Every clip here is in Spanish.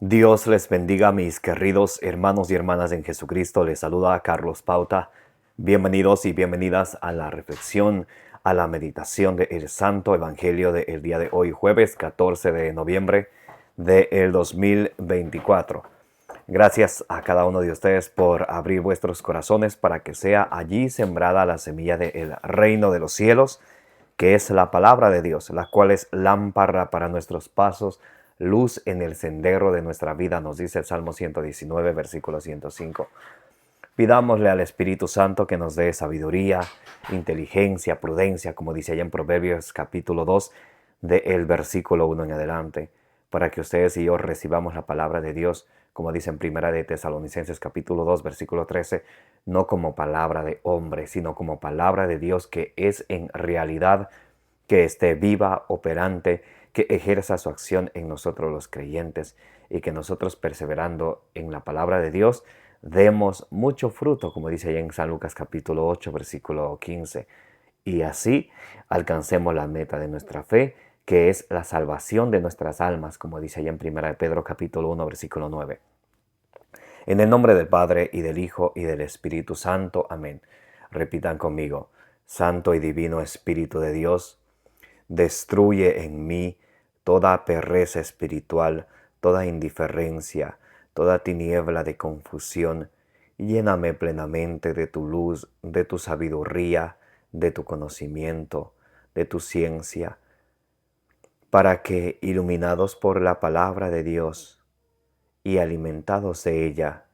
Dios les bendiga, mis queridos hermanos y hermanas en Jesucristo. Les saluda Carlos Pauta. Bienvenidos y bienvenidas a la reflexión, a la meditación del Santo Evangelio del día de hoy, jueves 14 de noviembre del 2024. Gracias a cada uno de ustedes por abrir vuestros corazones para que sea allí sembrada la semilla del reino de los cielos, que es la palabra de Dios, la cual es lámpara para nuestros pasos, luz en el sendero de nuestra vida, nos dice el Salmo 119, versículo 105. Pidámosle al Espíritu Santo que nos dé sabiduría, inteligencia, prudencia, como dice allá en Proverbios capítulo 2, del versículo 1 en adelante, para que ustedes y yo recibamos la palabra de Dios, como dice en Primera de Tesalonicenses capítulo 2, versículo 13, no como palabra de hombre, sino como palabra de Dios que es en realidad, que esté viva, operante, que ejerza su acción en nosotros los creyentes y que nosotros, perseverando en la palabra de Dios, demos mucho fruto, como dice allá en San Lucas capítulo 8, versículo 15, y así alcancemos la meta de nuestra fe, que es la salvación de nuestras almas, como dice allá en 1 de Pedro capítulo 1, versículo 9. En el nombre del Padre, y del Hijo, y del Espíritu Santo. Amén. Repitan conmigo: Santo y divino Espíritu de Dios, destruye en mí toda pereza espiritual, toda indiferencia, toda tiniebla de confusión, y lléname plenamente de tu luz, de tu sabiduría, de tu conocimiento, de tu ciencia, para que, iluminados por la palabra de Dios y alimentados de ella,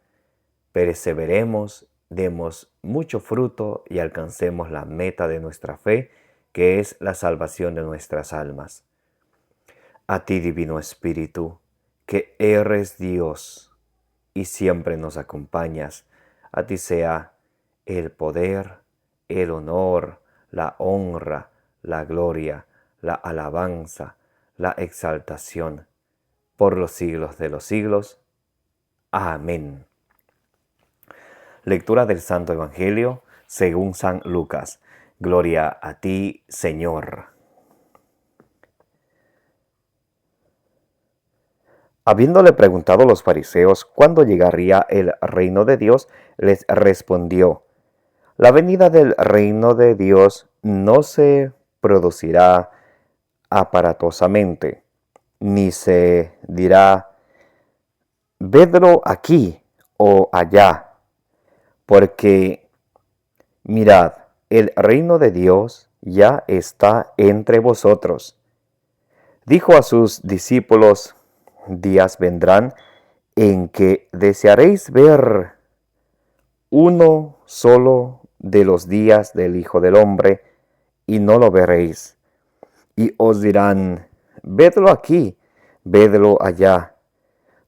perseveremos, demos mucho fruto y alcancemos la meta de nuestra fe, que es la salvación de nuestras almas. A ti, Divino Espíritu, que eres Dios y siempre nos acompañas, a ti sea el poder, el honor, la honra, la gloria, la alabanza, la exaltación, por los siglos de los siglos. Amén. Lectura del Santo Evangelio según San Lucas. Gloria a ti, Señor. Habiéndole preguntado los fariseos cuándo llegaría el reino de Dios, les respondió: la venida del reino de Dios no se producirá aparatosamente, ni se dirá: vedlo aquí o allá, porque mirad, el reino de Dios ya está entre vosotros. Dijo a sus discípulos: días vendrán en que desearéis ver uno solo de los días del Hijo del Hombre, y no lo veréis. Y os dirán: vedlo aquí, vedlo allá.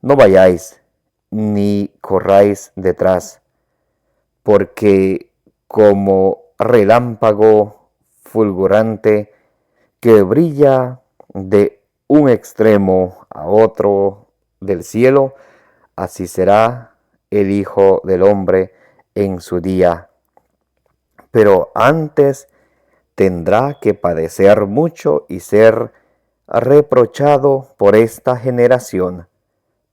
No vayáis, ni corráis detrás, porque como relámpago fulgurante que brilla de un extremo a otro del cielo, así será el Hijo del Hombre en su día. Pero antes tendrá que padecer mucho y ser reprochado por esta generación.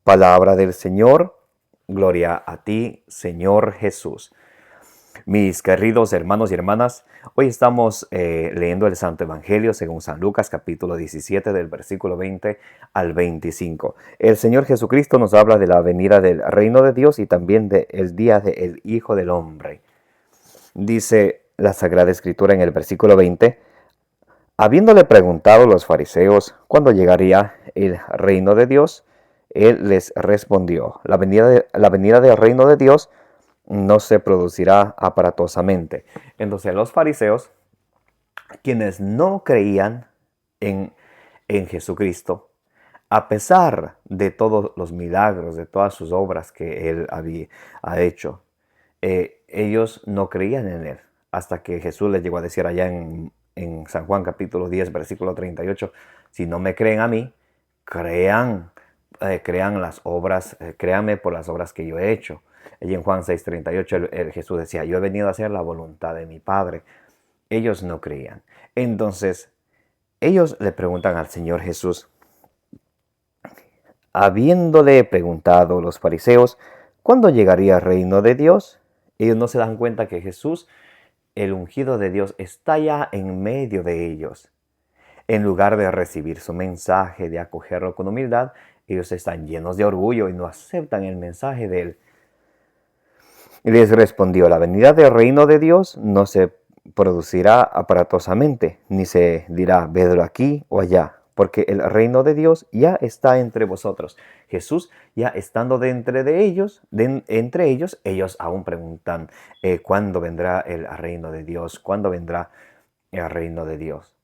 Palabra del Señor. Gloria a ti, Señor Jesús. Mis queridos hermanos y hermanas, hoy estamos leyendo el Santo Evangelio según San Lucas, capítulo 17, del versículo 20 al 25. El Señor Jesucristo nos habla de la venida del reino de Dios y también del día del Hijo del Hombre. Dice la Sagrada Escritura en el versículo 20: habiéndole preguntado los fariseos cuándo llegaría el reino de Dios, Él les respondió: la venida del reino de Dios no se producirá aparatosamente. Entonces los fariseos, quienes no creían en, en Jesucristo, a pesar de todos los milagros, de todas sus obras que Él ha hecho, ellos no creían en Él, hasta que Jesús les llegó a decir allá en San Juan capítulo 10, versículo 38, si no me creen a mí, crean las obras, créanme por las obras que yo he hecho. Allí en Juan 6:38 Jesús decía: yo he venido a hacer la voluntad de mi Padre. Ellos no creían. Entonces, ellos le preguntan al Señor Jesús: Habiéndole preguntado los fariseos cuándo llegaría el reino de Dios, ellos no se dan cuenta que Jesús, el ungido de Dios, está ya en medio de ellos. En lugar de recibir su mensaje, de acogerlo con humildad, ellos están llenos de orgullo y no aceptan el mensaje de él. Y les respondió: la venida del reino de Dios no se producirá aparatosamente, ni se dirá vedlo aquí o allá, porque el reino de Dios ya está entre vosotros. Jesús ya estando entre ellos, ellos aún preguntan ¿cuándo vendrá el reino de Dios? ¿Cuándo vendrá el reino de Dios?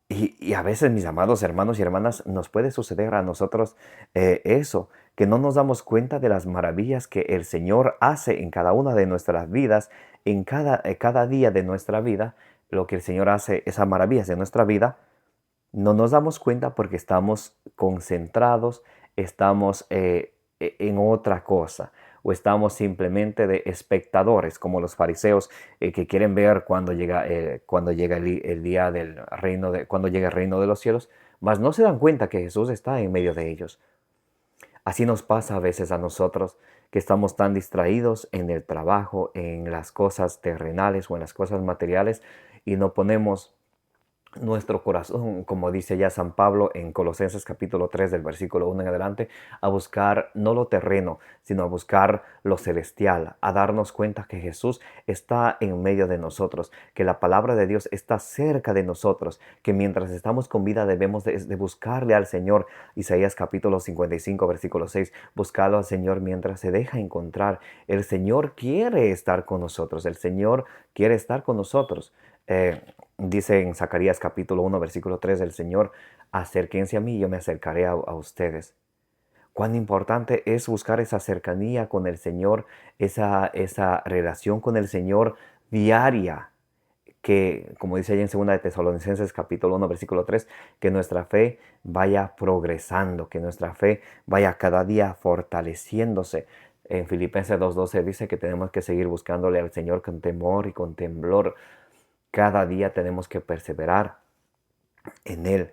Y a veces, mis amados hermanos y hermanas, nos puede suceder a nosotros eso, que no nos damos cuenta de las maravillas que el Señor hace en cada una de nuestras vidas, en cada día de nuestra vida, lo que el Señor hace, esas maravillas de nuestra vida, no nos damos cuenta porque estamos concentrados, estamos en otra cosa o estamos simplemente de espectadores como los fariseos que quieren ver cuando llega el día del reino cuando llega el reino de los cielos, mas no se dan cuenta que Jesús está en medio de ellos. Así nos pasa a veces a nosotros, que estamos tan distraídos en el trabajo, en las cosas terrenales o en las cosas materiales y no ponemos nuestro corazón, como dice ya San Pablo en Colosenses capítulo 3 del versículo 1 en adelante, a buscar no lo terreno, sino a buscar lo celestial, a darnos cuenta que Jesús está en medio de nosotros, que la palabra de Dios está cerca de nosotros, que mientras estamos con vida debemos de buscarle al Señor. Isaías capítulo 55 versículo 6, buscarlo al Señor mientras se deja encontrar. El Señor quiere estar con nosotros, el Señor quiere estar con nosotros. Dice en Zacarías capítulo 1 versículo 3 el Señor: acérquense a mí y yo me acercaré a ustedes. Cuán importante es buscar esa cercanía con el Señor, esa relación con el Señor diaria, que como dice allá en 2 de Tesalonicenses capítulo 1 versículo 3, que nuestra fe vaya progresando, que nuestra fe vaya cada día fortaleciéndose. En Filipenses 2:12 dice que tenemos que seguir buscándole al Señor con temor y con temblor. Cada día tenemos que perseverar en Él,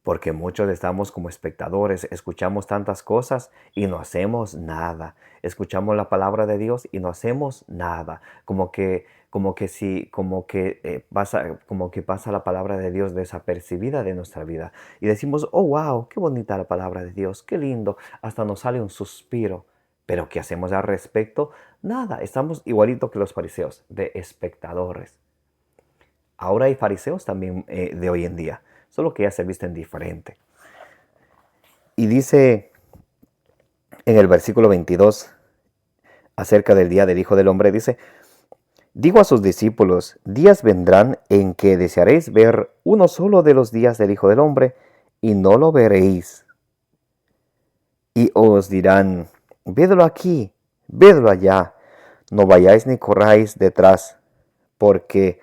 porque muchos estamos como espectadores, escuchamos tantas cosas y no hacemos nada. Escuchamos la palabra de Dios y no hacemos nada. Como que pasa la palabra de Dios desapercibida de nuestra vida. Y decimos: oh, wow, qué bonita la palabra de Dios, qué lindo. Hasta nos sale un suspiro. Pero ¿qué hacemos al respecto? Nada, estamos igualito que los fariseos, de espectadores. Ahora hay fariseos también de hoy en día, solo que ya se visten diferente. Y dice en el versículo 22, acerca del día del Hijo del Hombre, dice: digo a sus discípulos, días vendrán en que desearéis ver uno solo de los días del Hijo del Hombre, y no lo veréis. Y os dirán: vedlo aquí, vedlo allá, no vayáis ni corráis detrás, porque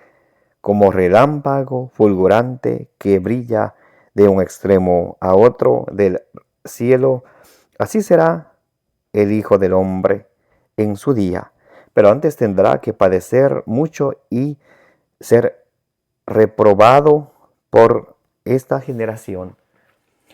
como relámpago fulgurante que brilla de un extremo a otro del cielo, así será el Hijo del Hombre en su día. Pero antes tendrá que padecer mucho y ser reprobado por esta generación.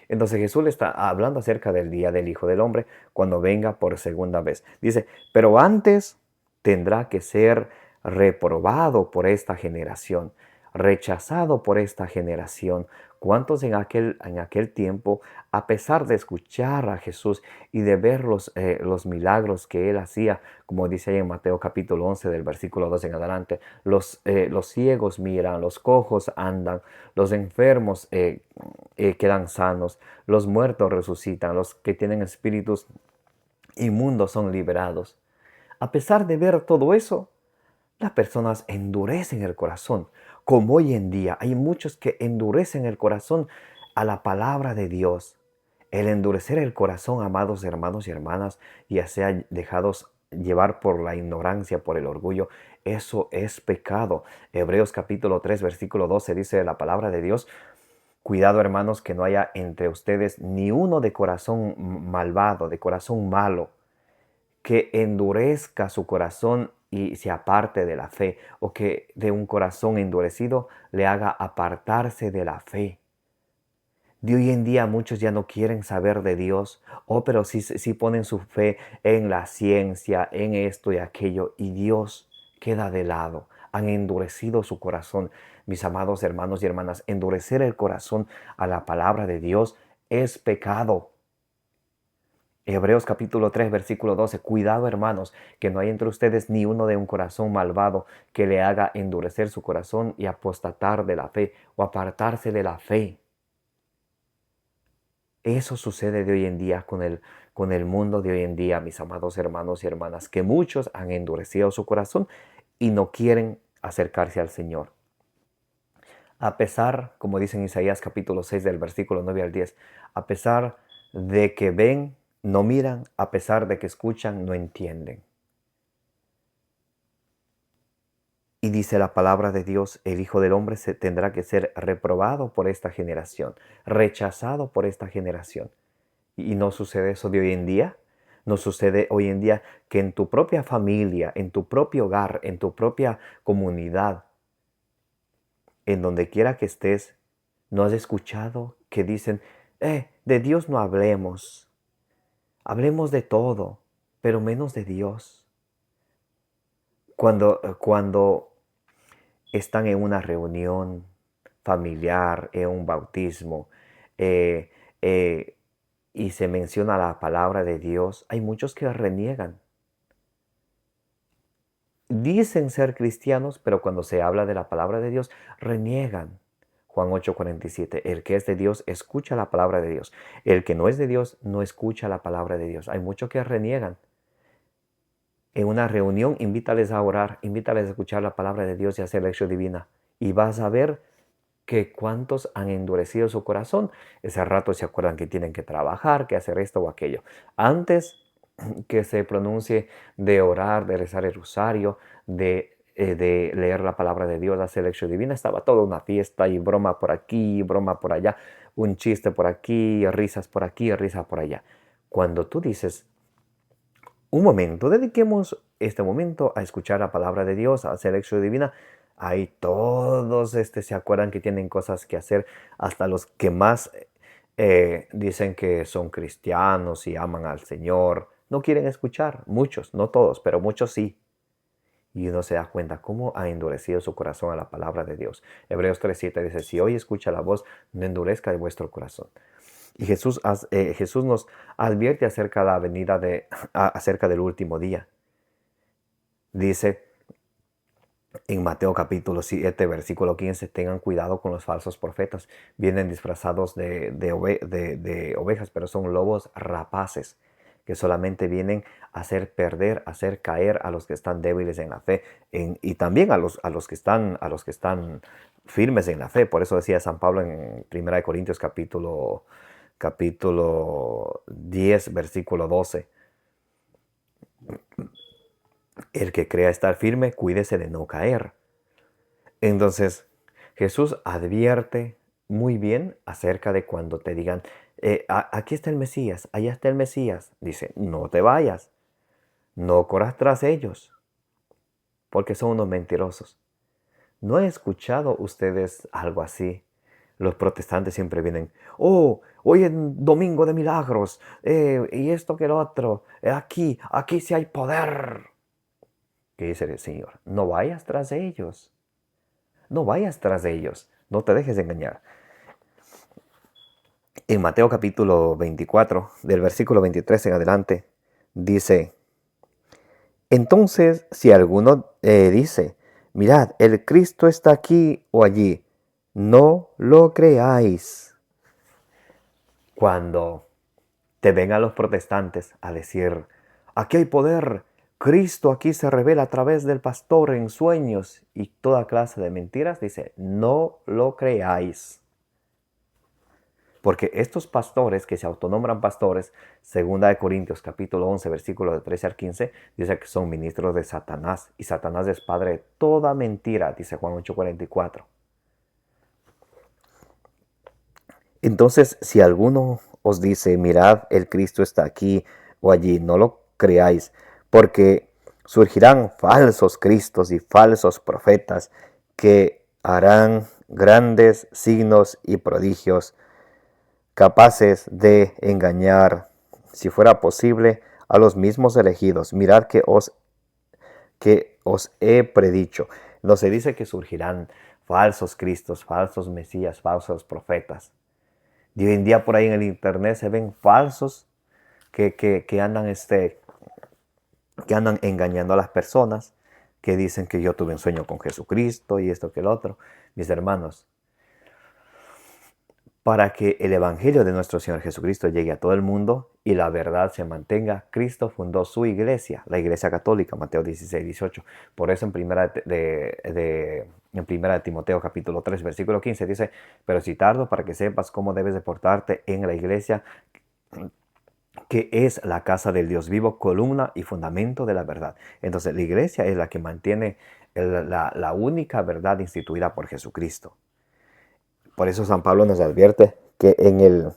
Entonces Jesús le está hablando acerca del día del Hijo del Hombre cuando venga por segunda vez. Dice: pero antes tendrá que ser reprobado por esta generación, rechazado por esta generación. ¿Cuántos en aquel tiempo, a pesar de escuchar a Jesús y de ver los milagros que Él hacía, como dice ahí en Mateo capítulo 11 del versículo 2 en adelante, los ciegos miran, los cojos andan, los enfermos quedan sanos, los muertos resucitan, los que tienen espíritus inmundos son liberados? A pesar de ver todo eso, las personas endurecen el corazón, como hoy en día hay muchos que endurecen el corazón a la palabra de Dios. El endurecer el corazón, amados hermanos y hermanas, ya sea dejados llevar por la ignorancia, por el orgullo, eso es pecado. Hebreos capítulo 3, versículo 12 dice la palabra de Dios: cuidado, hermanos, que no haya entre ustedes ni uno de corazón malvado, de corazón malo, que endurezca su corazón y se aparte de la fe, o que de un corazón endurecido le haga apartarse de la fe. De hoy en día muchos ya no quieren saber de Dios, pero sí ponen su fe en la ciencia, en esto y aquello, y Dios queda de lado. Han endurecido su corazón. Mis amados hermanos y hermanas, endurecer el corazón a la palabra de Dios es pecado. Hebreos capítulo 3, versículo 12. Cuidado, hermanos, que no hay entre ustedes ni uno de un corazón malvado que le haga endurecer su corazón y apostatar de la fe o apartarse de la fe. Eso sucede de hoy en día con el mundo de hoy en día, mis amados hermanos y hermanas, que muchos han endurecido su corazón y no quieren acercarse al Señor. A pesar, como dice en Isaías capítulo 6 del versículo 9 al 10, a pesar de que ven, no miran, a pesar de que escuchan, no entienden. Y dice la palabra de Dios, el Hijo del Hombre tendrá que ser reprobado por esta generación, rechazado por esta generación. Y no sucede eso de hoy en día. No sucede hoy en día que en tu propia familia, en tu propio hogar, en tu propia comunidad, en donde quiera que estés, no has escuchado que dicen, de Dios no hablemos. Hablemos de todo, pero menos de Dios. Cuando están en una reunión familiar, en un bautismo, eh, eh, y se menciona la palabra de Dios, hay muchos que reniegan. Dicen ser cristianos, pero cuando se habla de la palabra de Dios, reniegan. Juan 8:47, el que es de Dios escucha la palabra de Dios. El que no es de Dios no escucha la palabra de Dios. Hay muchos que reniegan. En una reunión, invítales a orar, invítales a escuchar la palabra de Dios y a hacer lección divina. Y vas a ver que cuántos han endurecido su corazón. Ese rato se acuerdan que tienen que trabajar, que hacer esto o aquello. Antes que se pronuncie de orar, de rezar el rosario, de leer la palabra de Dios, hacer lección divina, estaba toda una fiesta y broma por aquí, broma por allá, un chiste por aquí, risas por aquí, risas por allá. Cuando tú dices, un momento, dediquemos este momento a escuchar la palabra de Dios, a hacer lección divina, ahí todos se acuerdan que tienen cosas que hacer, hasta los que más dicen que son cristianos y aman al Señor, no quieren escuchar, muchos, no todos, pero muchos sí. Y uno se da cuenta cómo ha endurecido su corazón a la palabra de Dios. Hebreos 3:7 dice, si hoy escucha la voz, no endurezca de vuestro corazón. Y Jesús nos advierte acerca de la venida acerca del último día. Dice en Mateo capítulo 7, versículo 15, tengan cuidado con los falsos profetas. Vienen disfrazados de ovejas, pero son lobos rapaces que solamente vienen a hacer perder, a hacer caer a los que están débiles en la fe y también a los que están firmes en la fe. Por eso decía San Pablo en 1 Corintios capítulo 10, versículo 12. El que crea estar firme, cuídese de no caer. Entonces, Jesús advierte muy bien acerca de cuando te digan, aquí está el Mesías, allá está el Mesías. Dice, no te vayas, no corras tras ellos, porque son unos mentirosos. ¿No he escuchado ustedes algo así? Los protestantes siempre vienen, hoy es domingo de milagros, y esto que lo otro, aquí sí hay poder. ¿Qué dice el Señor? No vayas tras de ellos. No vayas tras de ellos. No te dejes engañar. En Mateo capítulo 24, del versículo 23 en adelante, dice, entonces si alguno dice, mirad, el Cristo está aquí o allí, no lo creáis. Cuando te vengan los protestantes a decir, aquí hay poder, Cristo aquí se revela a través del pastor en sueños y toda clase de mentiras, dice, no lo creáis. Porque estos pastores que se autonombran pastores, 2 Corintios capítulo 11, versículos de 13 al 15, dice que son ministros de Satanás. Y Satanás es padre de toda mentira, dice Juan 8:44. Entonces, si alguno os dice, mirad, el Cristo está aquí o allí, no lo creáis, porque surgirán falsos cristos y falsos profetas que harán grandes signos y prodigios capaces de engañar, si fuera posible, a los mismos elegidos. Mirad que os he predicho. No se dice que surgirán falsos cristos, falsos mesías, falsos profetas. Y hoy en día por ahí en el internet se ven falsos que andan engañando a las personas, que dicen que yo tuve un sueño con Jesucristo y esto que el otro. Mis hermanos, para que el Evangelio de nuestro Señor Jesucristo llegue a todo el mundo y la verdad se mantenga, Cristo fundó su iglesia, la iglesia católica, Mateo 16, 18. Por eso en primera de Timoteo capítulo 3, versículo 15 dice, pero si tardo para que sepas cómo debes de portarte en la iglesia, que es la casa del Dios vivo, columna y fundamento de la verdad. Entonces la iglesia es la que mantiene la única verdad instituida por Jesucristo. Por eso San Pablo nos advierte que en el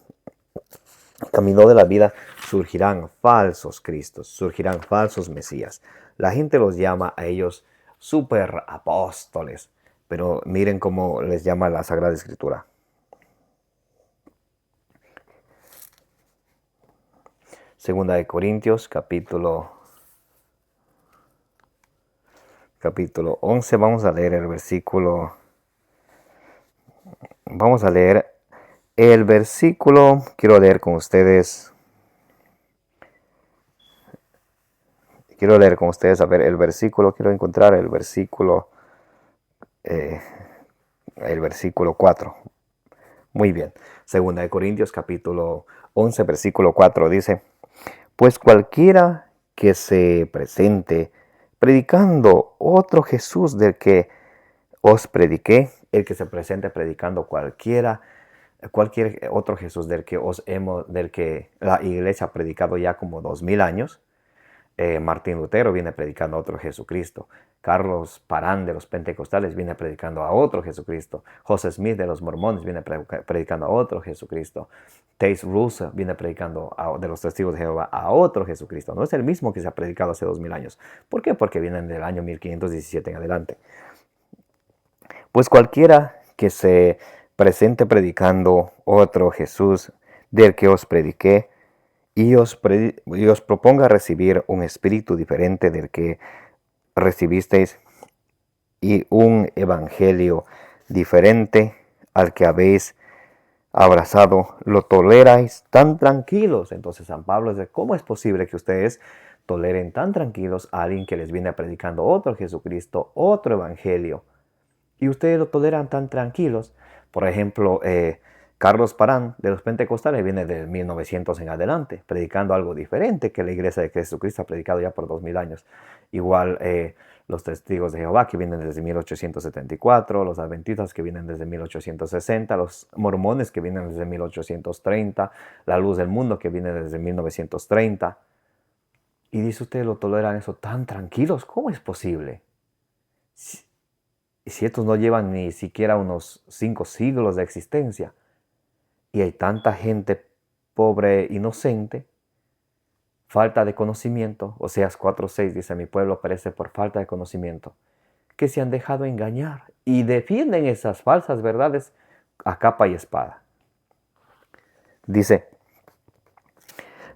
camino de la vida surgirán falsos cristos, surgirán falsos mesías. La gente los llama a ellos superapóstoles, pero miren cómo les llama la Sagrada Escritura. Segunda de Corintios, capítulo 11, vamos a leer el versículo. Vamos a leer el versículo, quiero leer con ustedes, a ver, el versículo, quiero encontrar el versículo 4. Muy bien, Segunda de Corintios, capítulo 11, versículo 4, dice, pues cualquiera que se presente predicando otro Jesús del que os prediqué, el que se presente predicando cualquier otro Jesús del que la iglesia ha predicado ya como 2000 años. Martín Lutero viene predicando a otro Jesucristo. Carlos Parán de los pentecostales viene predicando a otro Jesucristo. José Smith de los mormones viene predicando a otro Jesucristo. Taze Russell viene predicando de los testigos de Jehová a otro Jesucristo. No es el mismo que se ha predicado hace 2000 años. ¿Por qué? Porque vienen del año 1517 en adelante. Pues cualquiera que se presente predicando otro Jesús del que os prediqué y os proponga recibir un espíritu diferente del que recibisteis y un evangelio diferente al que habéis abrazado, lo toleráis tan tranquilos. Entonces San Pablo dice, ¿cómo es posible que ustedes toleren tan tranquilos a alguien que les viene predicando otro Jesucristo, otro evangelio? Y ustedes lo toleran tan tranquilos. Por ejemplo, Carlos Parán de los pentecostales viene de 1900 en adelante, predicando algo diferente que la iglesia de Jesucristo ha predicado ya por 2000 años. Igual los testigos de Jehová que vienen desde 1874, los adventistas que vienen desde 1860, los mormones que vienen desde 1830, la luz del mundo que viene desde 1930. Y dice, ustedes lo toleran eso tan tranquilos, ¿cómo es posible? Si estos no llevan ni siquiera unos 5 siglos de existencia y hay tanta gente pobre, inocente, falta de conocimiento, Oseas 4:6 dice, mi pueblo perece por falta de conocimiento, que se han dejado engañar y defienden esas falsas verdades a capa y espada. Dice,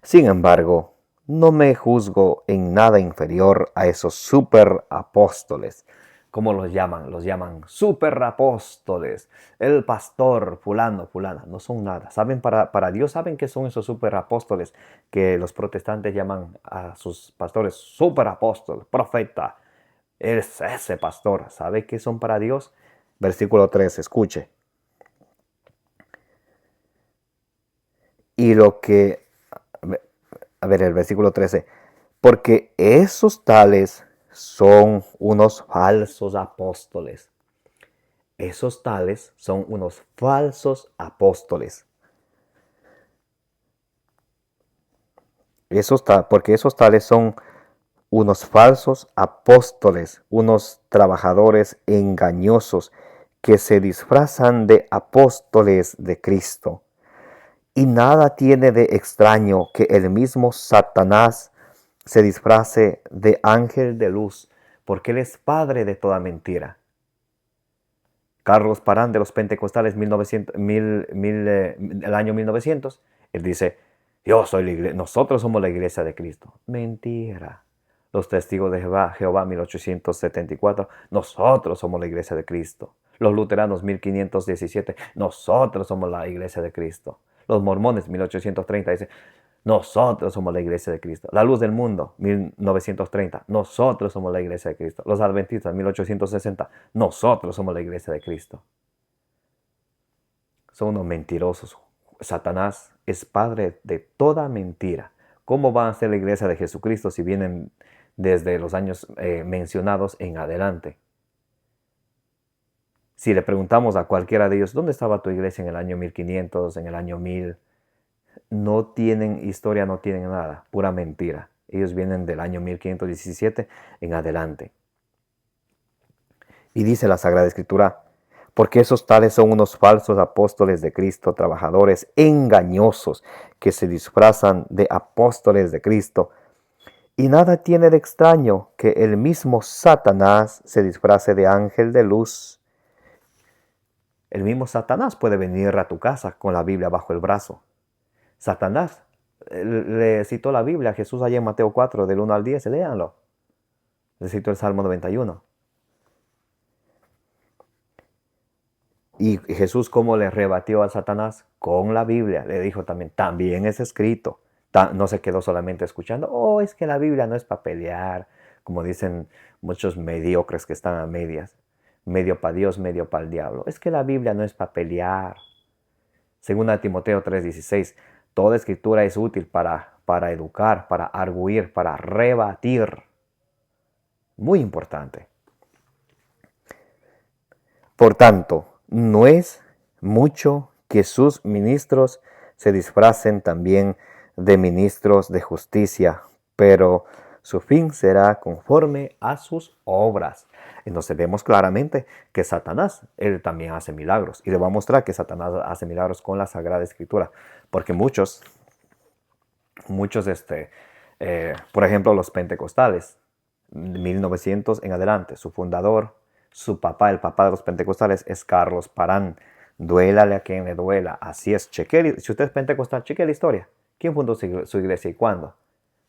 sin embargo, no me juzgo en nada inferior a esos superapóstoles. ¿Cómo los llaman? Los llaman superapóstoles. El pastor, fulano, fulana. No son nada. Saben, para Dios saben que son esos superapóstoles que los protestantes llaman a sus pastores superapóstol, profeta. Es ese pastor. ¿Sabe qué son para Dios? Versículo 3, escuche. Y lo que... A ver, el versículo 13. Porque esos tales son unos falsos apóstoles. Esos tales son unos falsos apóstoles. Porque esos tales son unos falsos apóstoles, unos trabajadores engañosos que se disfrazan de apóstoles de Cristo. Y nada tiene de extraño que el mismo Satanás se disfrace de ángel de luz, porque él es padre de toda mentira. Carlos Parán de los Pentecostales, el año 1900, él dice, nosotros somos la iglesia de Cristo. Mentira. Los testigos de Jehová, 1874, nosotros somos la iglesia de Cristo. Los luteranos, 1517, nosotros somos la iglesia de Cristo. Los mormones, 1830, dicen, nosotros somos la iglesia de Cristo. La luz del mundo, 1930, nosotros somos la iglesia de Cristo. Los adventistas, 1860, nosotros somos la iglesia de Cristo. Son unos mentirosos. Satanás es padre de toda mentira. ¿Cómo van a ser la iglesia de Jesucristo si vienen desde los años mencionados en adelante? Si le preguntamos a cualquiera de ellos, ¿dónde estaba tu iglesia en el año 1500, en el año 1000? No tienen historia, no tienen nada, pura mentira. Ellos vienen del año 1517 en adelante. Y dice la Sagrada Escritura, porque esos tales son unos falsos apóstoles de Cristo, trabajadores engañosos, que se disfrazan de apóstoles de Cristo. Y nada tiene de extraño que el mismo Satanás se disfrace de ángel de luz. El mismo Satanás puede venir a tu casa con la Biblia bajo el brazo. Satanás le citó la Biblia a Jesús allá en Mateo 4, del 1 al 10, léanlo. Le citó el Salmo 91. Y Jesús, ¿cómo le rebatió a Satanás? Con la Biblia. Le dijo también es escrito. No se quedó solamente escuchando, es que la Biblia no es para pelear, como dicen muchos mediocres que están a medias. Medio para Dios, medio para el diablo. Es que la Biblia no es para pelear. Según Timoteo 3:16, toda escritura es útil para educar, para arguir, para rebatir. Muy importante. Por tanto, no es mucho que sus ministros se disfracen también de ministros de justicia, pero su fin será conforme a sus obras. Entonces vemos claramente que Satanás, él también hace milagros. Y le voy a mostrar que Satanás hace milagros con la Sagrada Escritura. Porque muchos, por ejemplo, los pentecostales, 1900 en adelante, su fundador, su papá, el papá de los pentecostales es Carlos Parán. Duélale a quien le duela. Así es. Si usted es pentecostal, cheque la historia. ¿Quién fundó su iglesia y cuándo?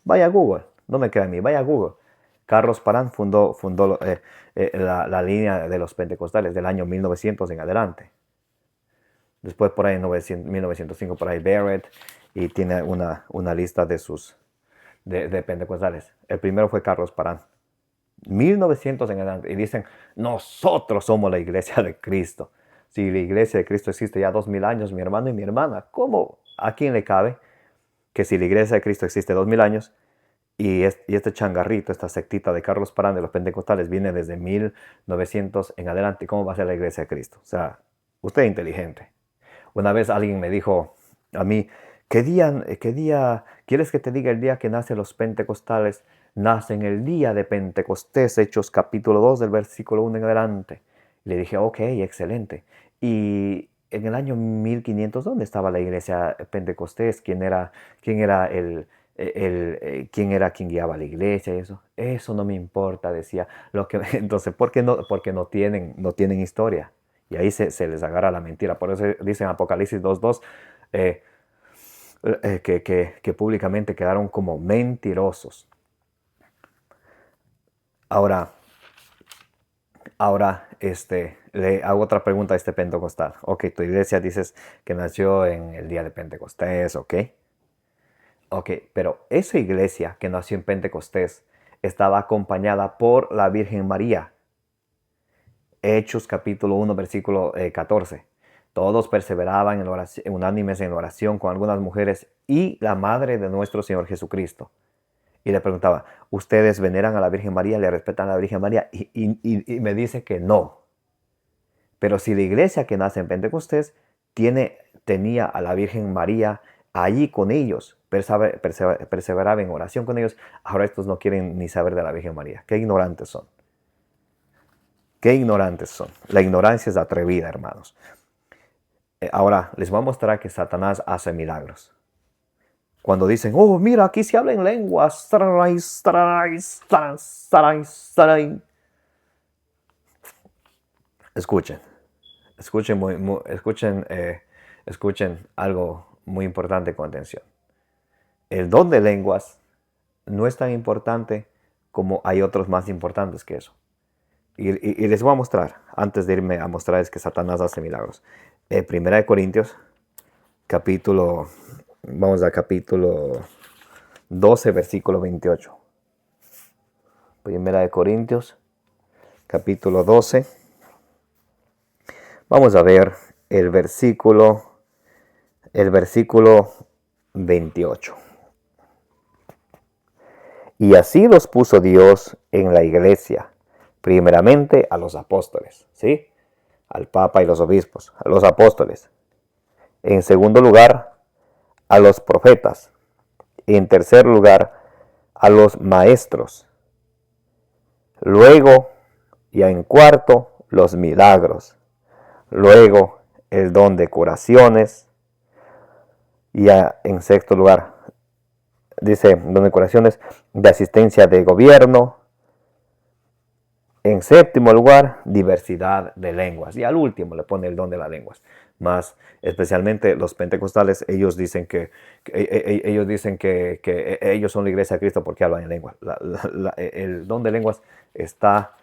Vaya a Google. No me crea a mí. Vaya a Google. Carlos Parán fundó la línea de los pentecostales del año 1900 en adelante. Después por ahí en 1905 por ahí Barrett, y tiene una lista de pentecostales. El primero fue Carlos Parán. 1900 en adelante. Y dicen, nosotros somos la iglesia de Cristo. Si la iglesia de Cristo existe ya 2000 años, mi hermano y mi hermana, ¿cómo? ¿A quién le cabe que si la iglesia de Cristo existe 2000 años y este changarrito, esta sectita de Carlos Parán de los pentecostales viene desde 1900 en adelante, ¿cómo va a ser la iglesia de Cristo? O sea, usted es inteligente. Una vez alguien me dijo a mí, ¿qué día quieres que te diga el día que nacen los pentecostales? Nacen el día de Pentecostés, Hechos capítulo 2 del versículo 1 en adelante. Le dije, ok, excelente. Y en el año 1500, ¿dónde estaba la iglesia Pentecostés? ¿Quién era quien guiaba la iglesia y eso? Eso no me importa, decía. Entonces, ¿por qué no? Porque no tienen historia. Y ahí se les agarra la mentira. Por eso dicen Apocalipsis 2:2 que públicamente quedaron como mentirosos. Ahora, le hago otra pregunta a este pentecostal. Ok, tu iglesia dices que nació en el día de Pentecostés, ok. Ok, pero esa iglesia que nació en Pentecostés estaba acompañada por la Virgen María. Hechos capítulo 1, versículo 14. Todos perseveraban en oración, unánimes en oración con algunas mujeres y la madre de nuestro Señor Jesucristo. Y le preguntaba, ¿ustedes veneran a la Virgen María, le respetan a la Virgen María? Y me dice que no. Pero si la iglesia que nace en Pentecostés tenía a la Virgen María allí con ellos, perseveraba en oración con ellos, ahora estos no quieren ni saber de la Virgen María. Qué ignorantes son. Qué ignorantes son. La ignorancia es atrevida, hermanos. Ahora les voy a mostrar que Satanás hace milagros. Cuando dicen, mira, aquí se habla en lenguas. Escuchen. Escuchen, escuchen algo muy importante con atención. El don de lenguas no es tan importante como hay otros más importantes que eso. Y les voy a mostrar, antes de irme a mostrarles que Satanás hace milagros. Primera de Corintios, vamos al capítulo 12, versículo 28. Primera de Corintios, capítulo 12. Vamos a ver el versículo 28. Y así los puso Dios en la iglesia, primeramente a los apóstoles, ¿sí? Al Papa y los obispos, a los apóstoles. En segundo lugar, a los profetas. En tercer lugar, a los maestros. Luego, ya en cuarto, los milagros. Luego, el don de curaciones. Ya en sexto lugar, dice, don de curaciones, de asistencia de gobierno. En séptimo lugar, diversidad de lenguas. Y al último le pone el don de las lenguas. Más especialmente los pentecostales, ellos dicen que ellos son la iglesia de Cristo porque hablan en lenguas. El don de lenguas está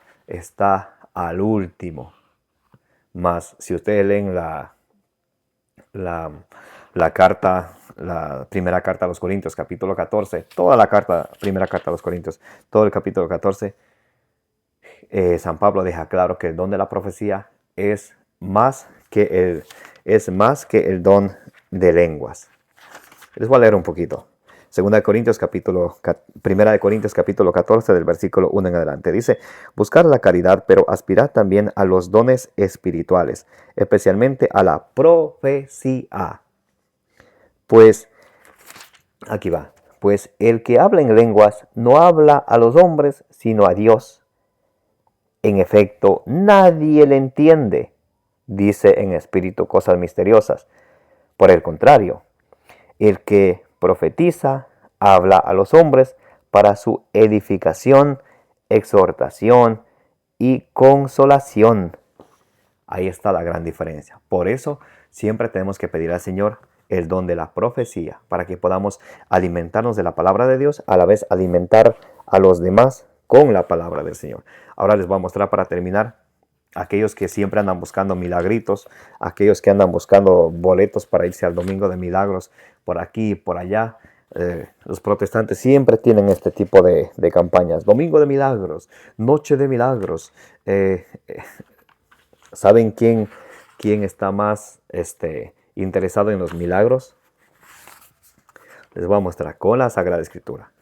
al último. Más si ustedes leen la carta, la primera carta a los Corintios, capítulo 14, toda la primera carta a los Corintios, todo el capítulo 14, San Pablo deja claro que el don de la profecía es más que el don de lenguas. Les voy a leer un poquito. Primera de Corintios capítulo 14 del versículo 1 en adelante. Dice, buscar la caridad, pero aspirar también a los dones espirituales, especialmente a la profecía. Pues, aquí va, pues el que habla en lenguas no habla a los hombres, sino a Dios. En efecto, nadie le entiende, dice en espíritu cosas misteriosas. Por el contrario, el que profetiza habla a los hombres para su edificación, exhortación y consolación. Ahí está la gran diferencia. Por eso siempre tenemos que pedir al Señor el don de la profecía, para que podamos alimentarnos de la palabra de Dios, a la vez alimentar a los demás con la palabra del Señor. Ahora les voy a mostrar para terminar, aquellos que siempre andan buscando milagritos, aquellos que andan buscando boletos para irse al domingo de milagros, por aquí y por allá. Los protestantes siempre tienen este tipo de campañas. Domingo de milagros, noche de milagros. ¿Saben quién está más interesado en los milagros? Les voy a mostrar con la Sagrada Escritura.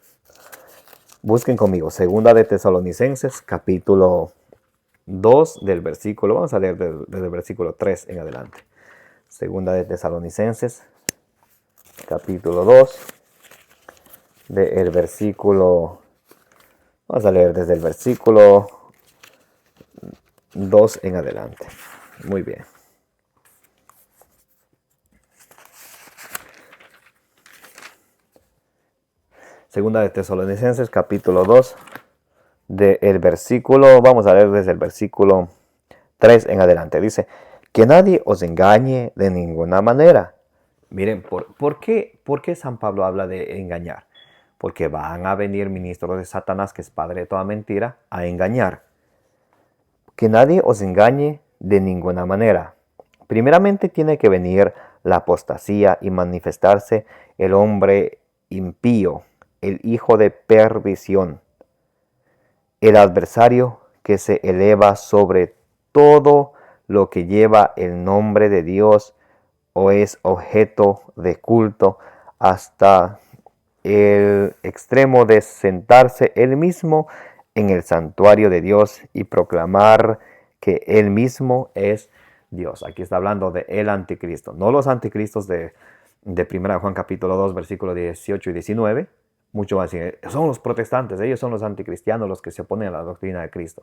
Busquen conmigo, Segunda de Tesalonicenses, capítulo 2 del versículo, vamos a leer desde el versículo 3 en adelante. Segunda de Tesalonicenses, capítulo 2, del versículo, vamos a leer desde el versículo 2 en adelante. Muy bien. Segunda de Tesalonicenses, capítulo 2, del versículo, vamos a leer desde el versículo 3 en adelante. Dice, que nadie os engañe de ninguna manera. Miren, ¿por qué San Pablo habla de engañar? Porque van a venir ministros de Satanás, que es padre de toda mentira, a engañar. Que nadie os engañe de ninguna manera. Primeramente tiene que venir la apostasía y manifestarse el hombre impío, el hijo de perdición, el adversario que se eleva sobre todo lo que lleva el nombre de Dios o es objeto de culto, hasta el extremo de sentarse él mismo en el santuario de Dios y proclamar que él mismo es Dios. Aquí está hablando de el anticristo, no los anticristos de 1 Juan capítulo 2, versículos 18 y 19. Mucho más, son los protestantes, ellos son los anticristianos, los que se oponen a la doctrina de Cristo.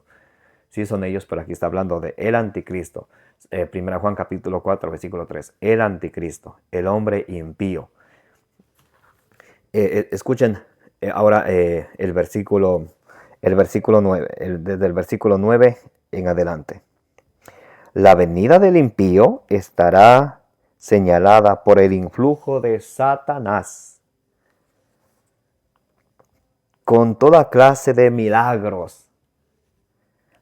Sí son ellos, pero aquí está hablando de el anticristo. 1 Juan capítulo 4, versículo 3. El anticristo, el hombre impío. Escuchen ahora el versículo 9, desde el versículo 9 en adelante. La venida del impío estará señalada por el influjo de Satanás, con toda clase de milagros.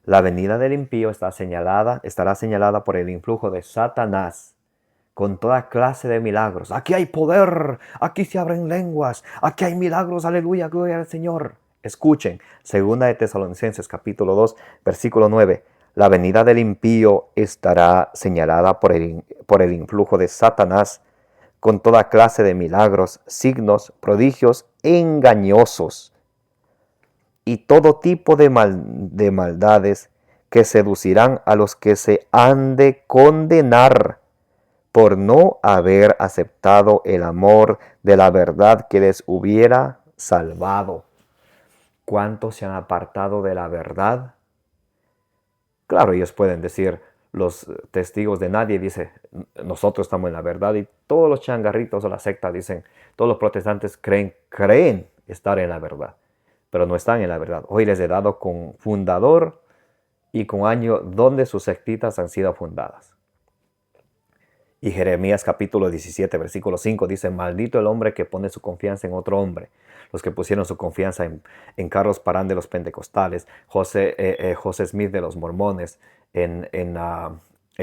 La venida del impío estará señalada por el influjo de Satanás, con toda clase de milagros. Aquí hay poder, aquí se abren lenguas, aquí hay milagros, aleluya, gloria al Señor. Escuchen, 2 de Tesalonicenses capítulo 2, versículo 9. La venida del impío estará señalada por el influjo de Satanás, con toda clase de milagros, signos, prodigios engañosos y todo tipo de maldades que seducirán a los que se han de condenar por no haber aceptado el amor de la verdad que les hubiera salvado. ¿Cuántos se han apartado de la verdad? Claro, ellos pueden decir, los testigos de nadie dice, nosotros estamos en la verdad, y todos los changarritos o la secta dicen, todos los protestantes creen estar en la verdad, pero no están en la verdad. Hoy les he dado con fundador y con año donde sus sectitas han sido fundadas. Y Jeremías capítulo 17, versículo 5 dice, maldito el hombre que pone su confianza en otro hombre. Los que pusieron su confianza en Carlos Parán de los pentecostales, José Smith de los mormones, en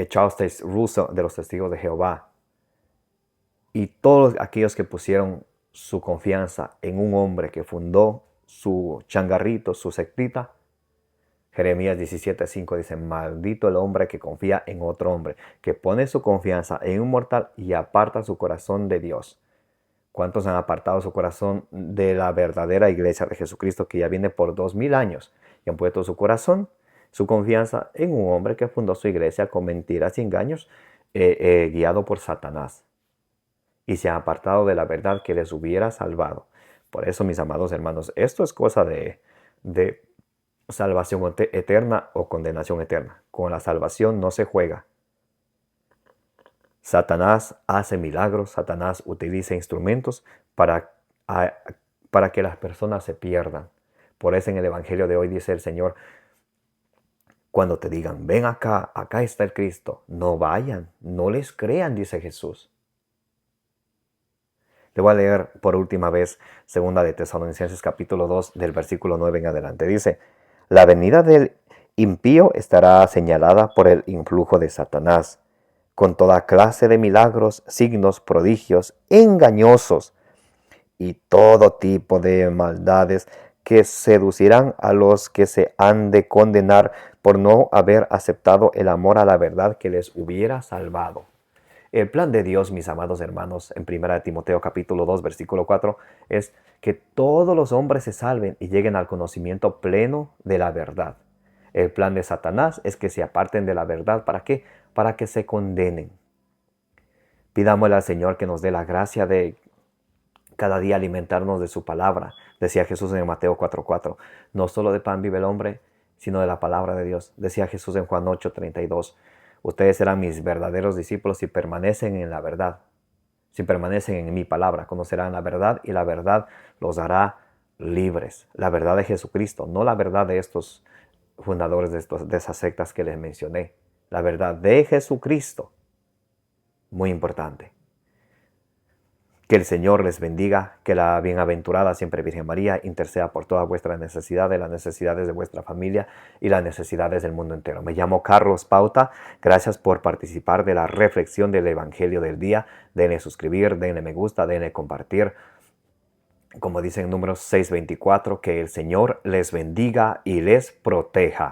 Charles Taze Russell de los testigos de Jehová. Y todos aquellos que pusieron su confianza en un hombre que fundó su changarrito, su sectita. Jeremías 17:5 dice, maldito el hombre que confía en otro hombre, que pone su confianza en un mortal y aparta su corazón de Dios. ¿Cuántos han apartado su corazón de la verdadera iglesia de Jesucristo que ya viene por 2000 años? Y han puesto su corazón, su confianza en un hombre que fundó su iglesia con mentiras y engaños, guiado por Satanás. Y se han apartado de la verdad que les hubiera salvado. Por eso, mis amados hermanos, esto es cosa de salvación eterna o condenación eterna. Con la salvación no se juega. Satanás hace milagros, Satanás utiliza instrumentos para que las personas se pierdan. Por eso en el Evangelio de hoy dice el Señor, cuando te digan, ven acá, acá está el Cristo, no vayan, no les crean, dice Jesús. Le voy a leer por última vez 2 de Tesalonicenses capítulo 2 del versículo 9 en adelante. Dice, la venida del impío estará señalada por el influjo de Satanás, con toda clase de milagros, signos, prodigios, engañosos y todo tipo de maldades que seducirán a los que se han de condenar por no haber aceptado el amor a la verdad que les hubiera salvado. El plan de Dios, mis amados hermanos, en 1 Timoteo capítulo 2, versículo 4, es que todos los hombres se salven y lleguen al conocimiento pleno de la verdad. El plan de Satanás es que se aparten de la verdad. ¿Para qué? Para que se condenen. Pidámosle al Señor que nos dé la gracia de cada día alimentarnos de su palabra. Decía Jesús en Mateo 4:4, no solo de pan vive el hombre, sino de la palabra de Dios. Decía Jesús en Juan 8:32, ustedes serán mis verdaderos discípulos si permanecen en la verdad. Si permanecen en mi palabra, conocerán la verdad y la verdad los hará libres. La verdad de Jesucristo, no la verdad de estos fundadores de esas sectas que les mencioné. La verdad de Jesucristo. Muy importante. Que el Señor les bendiga, que la bienaventurada siempre Virgen María interceda por todas vuestras necesidades, las necesidades de vuestra familia y las necesidades del mundo entero. Me llamo Carlos Pauta, gracias por participar de la reflexión del Evangelio del día. Denle suscribir, denle me gusta, denle compartir. Como dice en Números 6:24, que el Señor les bendiga y les proteja.